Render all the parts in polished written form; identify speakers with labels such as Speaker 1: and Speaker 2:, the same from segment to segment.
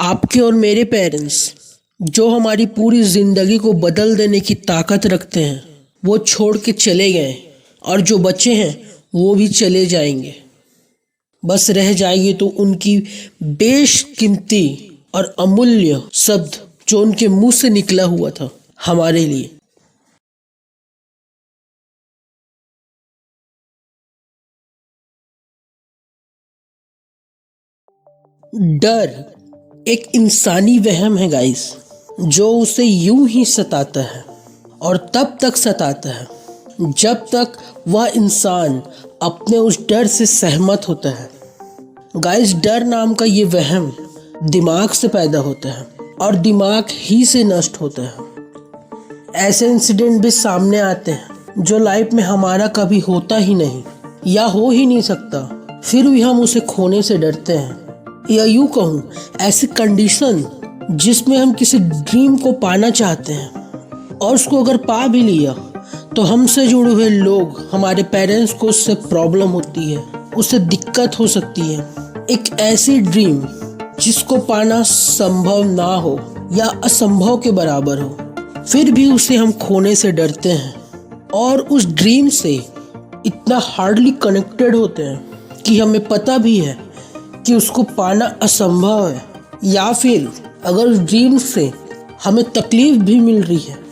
Speaker 1: आपके और मेरे पेरेंट्स जो हमारी पूरी ज़िंदगी को बदल देने की ताकत रखते हैं वो छोड़ के चले गए और जो बचे हैं वो भी चले जाएंगे। बस रह जाएगी तो उनकी बेशकीमती और अमूल्य शब्द जो उनके मुंह से निकला हुआ था हमारे लिए। डर एक इंसानी वहम है गाइस, जो उसे यूं ही सताता है और तब तक सताता है जब तक वह इंसान अपने उस डर से सहमत होता है। गाइस, डर नाम का ये वहम दिमाग से पैदा होता है और दिमाग ही से नष्ट होता है। ऐसे इंसिडेंट भी सामने आते हैं जो लाइफ में हमारा कभी होता ही नहीं या हो ही नहीं सकता, फिर भी हम उसे खोने से डरते हैं। या यूँ कहूँ, ऐसी कंडीशन जिसमें हम किसी ड्रीम को पाना चाहते हैं और उसको अगर पा भी लिया तो हमसे जुड़े हुए लोग, हमारे पेरेंट्स को उससे प्रॉब्लम होती है, उससे दिक्कत हो सकती है। एक ऐसी ड्रीम जिसको पाना संभव ना हो या असंभव के बराबर हो, फिर भी उसे हम खोने से डरते हैं और उस ड्रीम से इतना हार्डली कनेक्टेड होते हैं कि हमें पता भी है कि उसको पाना असंभव है, या फिर अगर उस ड्रीम से हमें तकलीफ भी मिल रही है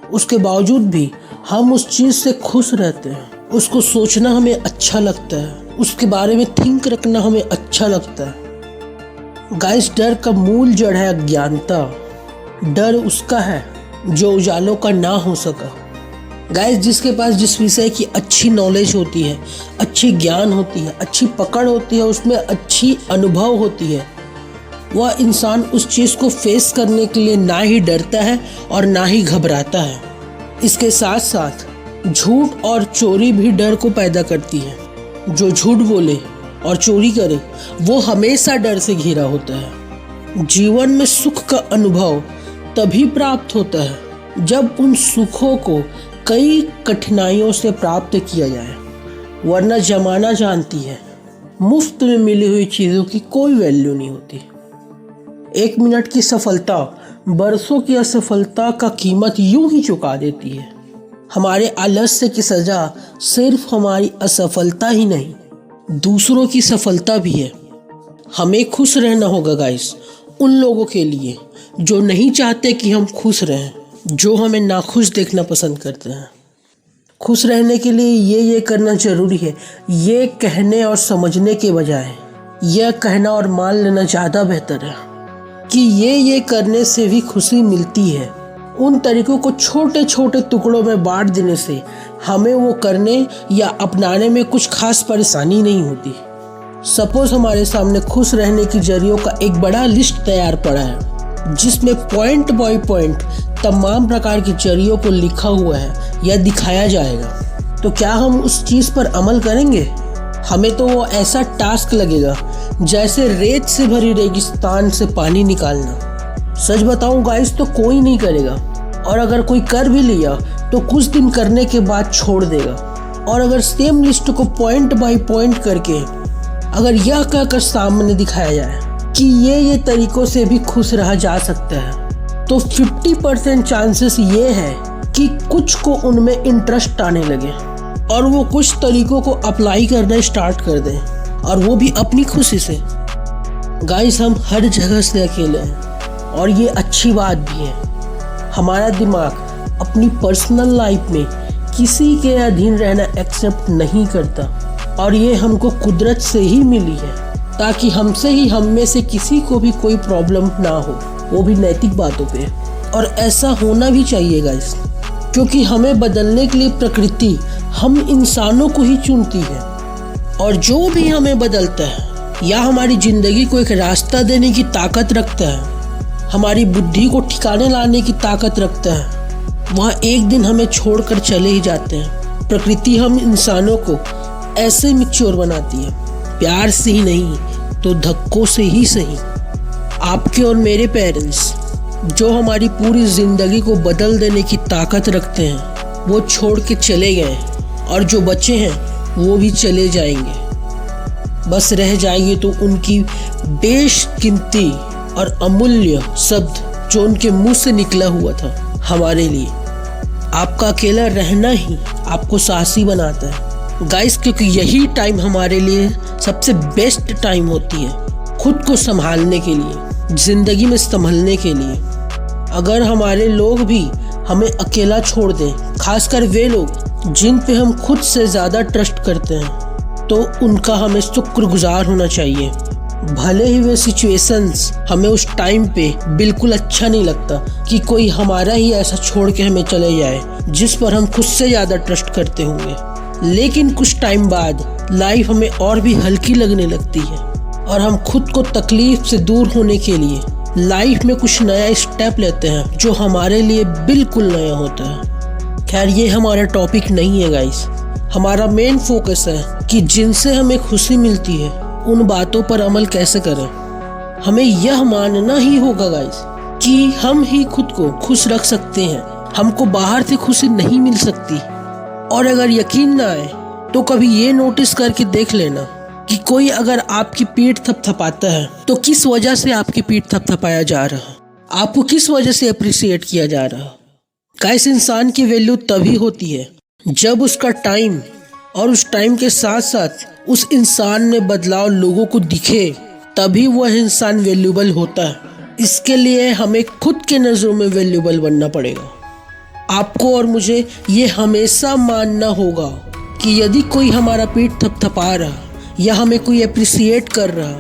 Speaker 1: उसके बावजूद भी हम उस चीज़ से खुश रहते हैं। उसको सोचना हमें अच्छा लगता है, उसके बारे में थिंक रखना हमें अच्छा लगता है। गाइस, डर का मूल जड़ है अज्ञानता। डर उसका है जो उजालों का ना हो सका। गाइस, जिसके पास जिस विषय की अच्छी नॉलेज होती है, अच्छी ज्ञान होती है, अच्छी पकड़ होती है, उसमें अच्छी अनुभव होती है, वह इंसान उस चीज़ को फेस करने के लिए ना ही डरता है और ना ही घबराता है। इसके साथ साथ झूठ और चोरी भी डर को पैदा करती है। जो झूठ बोले और चोरी करे वो हमेशा डर से घिरा होता है। जीवन में सुख का अनुभव तभी प्राप्त होता है जब उन सुखों को कई कठिनाइयों से प्राप्त किया जाए, वरना जमाना जानती है मुफ्त में मिली हुई चीज़ों की कोई वैल्यू नहीं होती। 1 मिनट की सफलता बरसों की असफलता का कीमत यूं ही चुका देती है। हमारे आलस्य की सज़ा सिर्फ हमारी असफलता ही नहीं, दूसरों की सफलता भी है। हमें खुश रहना होगा गाइस, उन लोगों के लिए जो नहीं चाहते कि हम खुश रहें, जो हमें नाखुश देखना पसंद करते हैं। खुश रहने के लिए ये करना ज़रूरी है, ये कहने और समझने के बजाय यह कहना और मान लेना ज़्यादा बेहतर है कि ये करने से भी खुशी मिलती है। उन तरीकों को छोटे छोटे टुकड़ों में बांट देने से हमें वो करने या अपनाने में कुछ खास परेशानी नहीं होती। सपोज हमारे सामने खुश रहने की जरियों का एक बड़ा लिस्ट तैयार पड़ा है जिसमें पॉइंट बाय पॉइंट तमाम प्रकार के जरियों को लिखा हुआ है या दिखाया जाएगा, तो क्या हम उस चीज़ पर अमल करेंगे? हमें तो वो ऐसा टास्क लगेगा जैसे रेत से भरी रेगिस्तान से पानी निकालना। सच बताऊं गाइस, तो कोई नहीं करेगा, और अगर कोई कर भी लिया तो कुछ दिन करने के बाद छोड़ देगा। और अगर सेम लिस्ट को पॉइंट बाय पॉइंट करके अगर यह कहकर सामने दिखाया जाए कि ये तरीकों से भी खुश रहा जा सकता है, तो 50% चांसेस ये है कि कुछ को उनमें इंटरेस्ट आने लगे और वो कुछ तरीकों को अप्लाई करना स्टार्ट कर दें, और वो भी अपनी खुशी से। गाइस, हम हर जगह से अकेले हैं और ये अच्छी बात भी है। हमारा दिमाग अपनी पर्सनल लाइफ में किसी के अधीन रहना एक्सेप्ट नहीं करता, और ये हमको कुदरत से ही मिली है ताकि हमसे ही हम में से किसी को भी कोई प्रॉब्लम ना हो, वो भी नैतिक बातों पे। और ऐसा होना भी चाहिए गाइस, क्योंकि हमें बदलने के लिए प्रकृति हम इंसानों को ही चुनती है, और जो भी हमें बदलता है या हमारी ज़िंदगी को एक रास्ता देने की ताकत रखता है, हमारी बुद्धि को ठिकाने लाने की ताकत रखता है, वह एक दिन हमें छोड़कर चले ही जाते हैं। प्रकृति हम इंसानों को ऐसे मैच्योर बनाती है, प्यार से ही नहीं तो धक्कों से ही सही। आपके और मेरे पेरेंट्स जो हमारी पूरी ज़िंदगी को बदल देने की ताकत रखते हैं वो छोड़ के चले गए और जो बचे हैं वो भी चले जाएंगे। बस रह जाएगी तो उनकी बेशकीमती और अमूल्य शब्द जो उनके मुंह से निकला हुआ था हमारे लिए। आपका अकेला रहना ही आपको साहसी बनाता है गाइस, क्योंकि यही टाइम हमारे लिए सबसे बेस्ट टाइम होती है खुद को संभालने के लिए, जिंदगी में संभलने के लिए। अगर हमारे लोग भी हमें अकेला छोड़ दें, खासकर वे लोग जिन पे हम खुद से ज़्यादा ट्रस्ट करते हैं, तो उनका हमें शुक्रगुजार होना चाहिए। भले ही वे सिचुएशंस हमें उस टाइम पे बिल्कुल अच्छा नहीं लगता कि कोई हमारा ही ऐसा छोड़ के हमें चले जाए जिस पर हम खुद से ज़्यादा ट्रस्ट करते होंगे, लेकिन कुछ टाइम बाद लाइफ हमें और भी हल्की लगने लगती है और हम खुद को तकलीफ से दूर होने के लिए लाइफ में कुछ नया स्टेप लेते हैं जो हमारे लिए बिल्कुल नया होता है। खैर, ये हमारा टॉपिक नहीं है गाइस। हमारा मेन फोकस है कि जिनसे हमें खुशी मिलती है उन बातों पर अमल कैसे करें। हमें यह मानना ही होगा गाइस कि हम ही खुद को खुश रख सकते हैं, हमको बाहर से खुशी नहीं मिल सकती। और अगर यकीन ना आए तो कभी ये नोटिस करके देख लेना कि कोई अगर आपकी पीठ थपथपाता है तो किस वजह से आपकी पीठ थपथपाया जा रहा, आपको किस वजह से अप्रिशिएट किया जा रहा। गाइस, इंसान की वैल्यू तभी होती है जब उसका टाइम और उस टाइम के साथ साथ उस इंसान में बदलाव लोगों को दिखे, तभी वह इंसान वैल्यूबल होता है। इसके लिए हमें खुद के नज़रों में वैल्यूबल बनना पड़ेगा। आपको और मुझे ये हमेशा मानना होगा कि यदि कोई हमारा पीठ थपथपा रहा या हमें कोई अप्रिशिएट कर रहा,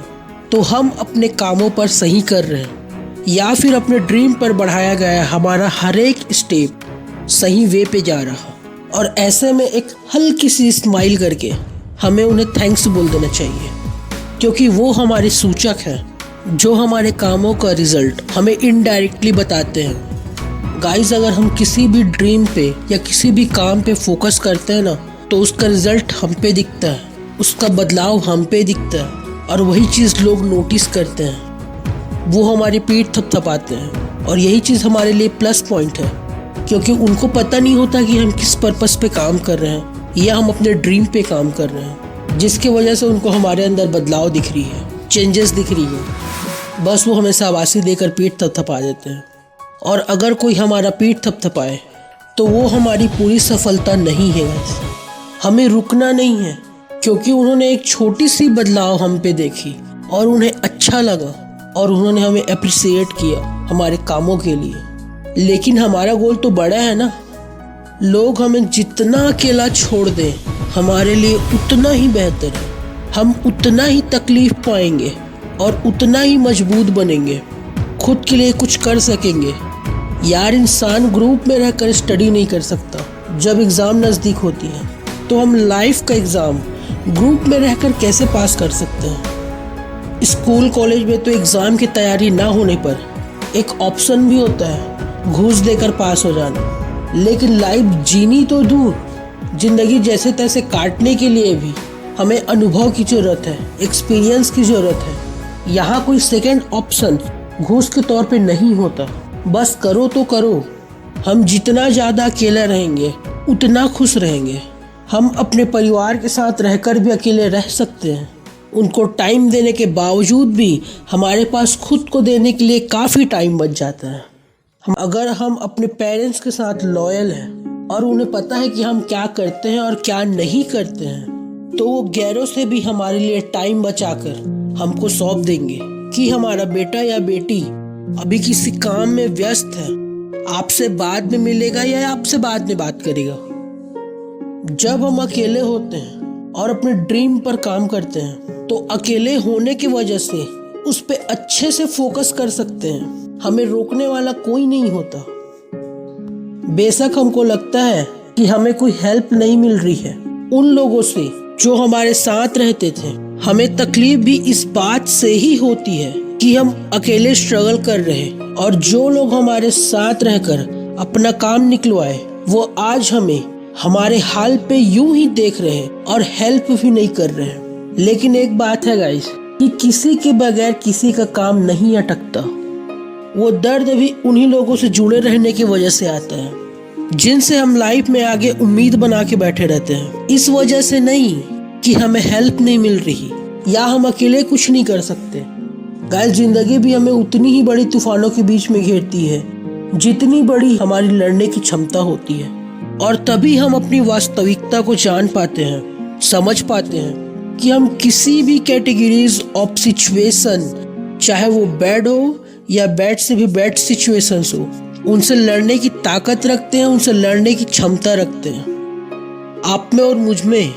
Speaker 1: तो हम अपने कामों पर सही कर रहे हैं या फिर अपने ड्रीम पर बढ़ाया गया हमारा हर एक स्टेप सही वे पे जा रहा। और ऐसे में एक हल्की सी स्माइल करके हमें उन्हें थैंक्स बोल देना चाहिए, क्योंकि वो हमारे सूचक हैं जो हमारे कामों का रिजल्ट हमें इनडायरेक्टली बताते हैं। गाइस, अगर हम किसी भी ड्रीम पे या किसी भी काम पे फोकस करते हैं ना, तो उसका रिजल्ट हम पे दिखता है, उसका बदलाव हम पे दिखता है और वही चीज़ लोग नोटिस करते हैं, वो हमारी पीठ थपथपाते हैं। और यही चीज़ हमारे लिए प्लस पॉइंट है, क्योंकि उनको पता नहीं होता कि हम किस पर्पस पे काम कर रहे हैं या हम अपने ड्रीम पे काम कर रहे हैं, जिसकी वजह से उनको हमारे अंदर बदलाव दिख रही है, चेंजेस दिख रही है। बस वो हमें शाबाशी देकर पीठ थपथपा देते हैं। और अगर कोई हमारा पीठ थपथपाए तो वो हमारी पूरी सफलता नहीं है। हमें रुकना नहीं है, क्योंकि उन्होंने एक छोटी सी बदलाव हम पे देखी और उन्हें अच्छा लगा और उन्होंने हमें अप्रिशिएट किया हमारे कामों के लिए। लेकिन हमारा गोल तो बड़ा है ना। लोग हमें जितना अकेला छोड़ दें हमारे लिए उतना ही बेहतर है। हम उतना ही तकलीफ पाएंगे और उतना ही मजबूत बनेंगे, खुद के लिए कुछ कर सकेंगे। यार, इंसान ग्रुप में रहकर स्टडी नहीं कर सकता। जब एग्ज़ाम नज़दीक होती है तो हम लाइफ का एग्ज़ाम ग्रुप में रहकर कैसे पास कर सकते हैं। स्कूल कॉलेज में तो एग्ज़ाम की तैयारी ना होने पर एक ऑप्शन भी होता है, घूस देकर पास हो जाना। लेकिन लाइफ जीनी तो दूर, ज़िंदगी जैसे तैसे काटने के लिए भी हमें अनुभव की ज़रूरत है, एक्सपीरियंस की ज़रूरत है। यहाँ कोई सेकंड ऑप्शन घूस के तौर पे नहीं होता। बस करो तो करो। हम जितना ज़्यादा अकेला रहेंगे उतना खुश रहेंगे। हम अपने परिवार के साथ रहकर भी अकेले रह सकते हैं। उनको टाइम देने के बावजूद भी हमारे पास खुद को देने के लिए काफ़ी टाइम बच जाता है। अगर हम अपने पेरेंट्स के साथ लॉयल हैं और उन्हें पता है कि हम क्या करते हैं और क्या नहीं करते हैं, तो वो गैरों से भी हमारे लिए टाइम बचाकर हमको सौंप देंगे कि हमारा बेटा या बेटी अभी किसी काम में व्यस्त है, आपसे बाद में मिलेगा या आपसे बाद में बात करेगा। जब हम अकेले होते हैं और अपने ड्रीम पर काम करते हैं, तो अकेले होने की वजह से उस पे अच्छे से फोकस कर सकते हैं। हमें रोकने वाला कोई नहीं होता। बेशक हमको लगता है कि हमें कोई हेल्प नहीं मिल रही है उन लोगों से जो हमारे साथ रहते थे। हमें तकलीफ भी इस बात से ही होती है कि हम अकेले स्ट्रगल कर रहे हैं, और जो लोग हमारे साथ रहकर अपना काम निकलवाए वो आज हमें हमारे हाल पे यूं ही देख रहे हैं और हेल्प भी नहीं कर रहे हैं। लेकिन एक बात है गाइस, कि किसी के बगैर किसी का काम नहीं अटकता। वो दर्द भी उन्हीं लोगों से जुड़े रहने की वजह से आता है जिनसे हम लाइफ में आगे उम्मीद बना के बैठे रहते हैं। इस वजह से नहीं कि हमें हेल्प नहीं मिल रही या हम अकेले कुछ नहीं कर सकते। गाइस, जिंदगी भी हमें उतनी ही बड़ी तूफानों के बीच में घेरती है जितनी बड़ी हमारी लड़ने की क्षमता होती है। और तभी हम अपनी वास्तविकता को जान पाते हैं, समझ पाते हैं कि हम किसी भी कैटेगरीज ऑफ सिचुएशन, चाहे वो बैड हो या बैड से भी बैड सिचुएशंस हो, उनसे लड़ने की ताकत रखते हैं, उनसे लड़ने की क्षमता रखते हैं। आप में और मुझ में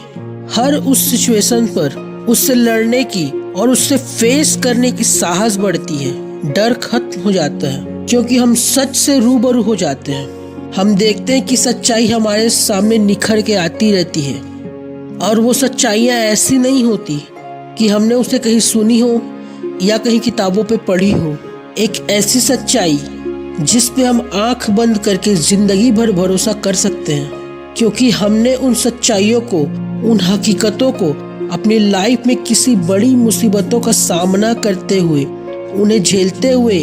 Speaker 1: हर उस सिचुएशन पर उससे लड़ने की और उससे फेस करने की साहस बढ़ती है। डर खत्म हो जाता है क्योंकि हम सच से रूबरू हो जाते हैं। हम देखते हैं कि सच्चाई हमारे सामने निखर के आती रहती है और वो सच्चाइयाँ ऐसी नहीं होती कि हमने उसे कहीं सुनी हो या कहीं किताबों पे पढ़ी हो। एक ऐसी सच्चाई जिस पे हम आंख बंद करके जिंदगी भर भरोसा कर सकते हैं, क्योंकि हमने उन सच्चाइयों को, उन हकीकतों को अपनी लाइफ में किसी बड़ी मुसीबतों का सामना करते हुए, उन्हें झेलते हुए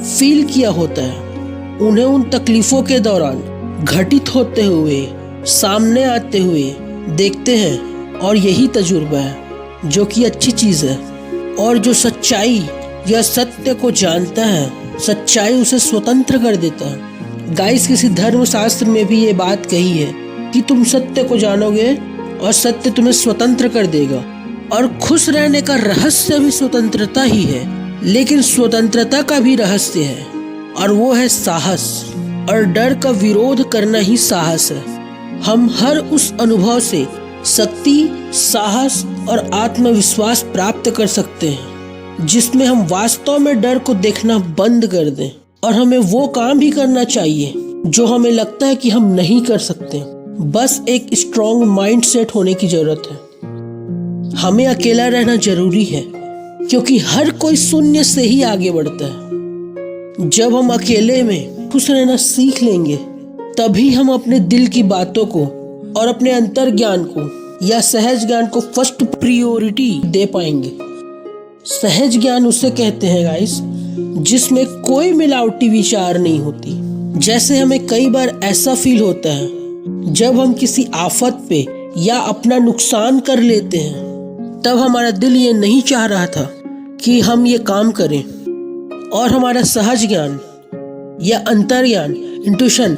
Speaker 1: फील किया होता है। उन्हें उन तकलीफ़ों के दौरान घटित होते हुए, सामने आते हुए देखते हैं और यही तजुर्बा है जो कि अच्छी चीज़ है। और जो सच्चाई या सत्य को जानता है, सच्चाई उसे स्वतंत्र कर देता है। गाइस, किसी धर्मशास्त्र में भी ये बात कही है कि तुम सत्य को जानोगे और सत्य तुम्हें स्वतंत्र कर देगा। और खुश रहने का रहस्य भी स्वतंत्रता ही है, लेकिन स्वतंत्रता का भी रहस्य है और वो है साहस। और डर का विरोध करना ही साहस है। हम हर उस अनुभव से शक्ति, साहस और आत्मविश्वास प्राप्त कर सकते हैं जिसमें हम वास्तव में डर को देखना बंद कर दें। और हमें वो काम भी करना चाहिए जो हमें लगता है कि हम नहीं कर सकते। बस एक स्ट्रॉन्ग माइंड सेट होने की जरूरत है। हमें अकेला रहना जरूरी है क्योंकि हर कोई शून्य से ही आगे बढ़ता है। जब हम अकेले में खुश रहना सीख लेंगे, तभी हम अपने दिल की बातों को और अपने अंतर ज्ञान को या सहज ज्ञान को फर्स्ट प्रायोरिटी दे पाएंगे। सहज ज्ञान उसे कहते हैं गाइस, जिसमें कोई मिलावटी विचार नहीं होती। जैसे हमें कई बार ऐसा फील होता है जब हम किसी आफत पे या अपना नुकसान कर लेते हैं, तब हमारा दिल ये नहीं चाह रहा था कि हम ये काम करें, और हमारा सहज ज्ञान या अंतर्ज्ञान, इंट्यूशन,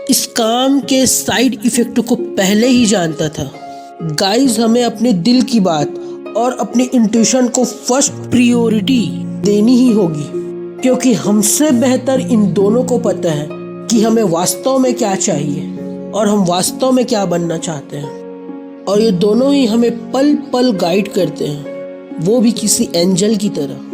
Speaker 1: इस काम के साइड इफेक्ट को पहले ही जानता था। गाइस, हमें अपने दिल की बात और अपनी इंट्यूशन को फर्स्ट प्रायोरिटी देनी ही होगी, क्योंकि हमसे बेहतर इन दोनों को पता है कि हमें वास्तव में क्या चाहिए और हम वास्तव में क्या बनना चाहते हैं। और ये दोनों ही हमें पल पल गाइड करते हैं, वो भी किसी एंजल की तरह।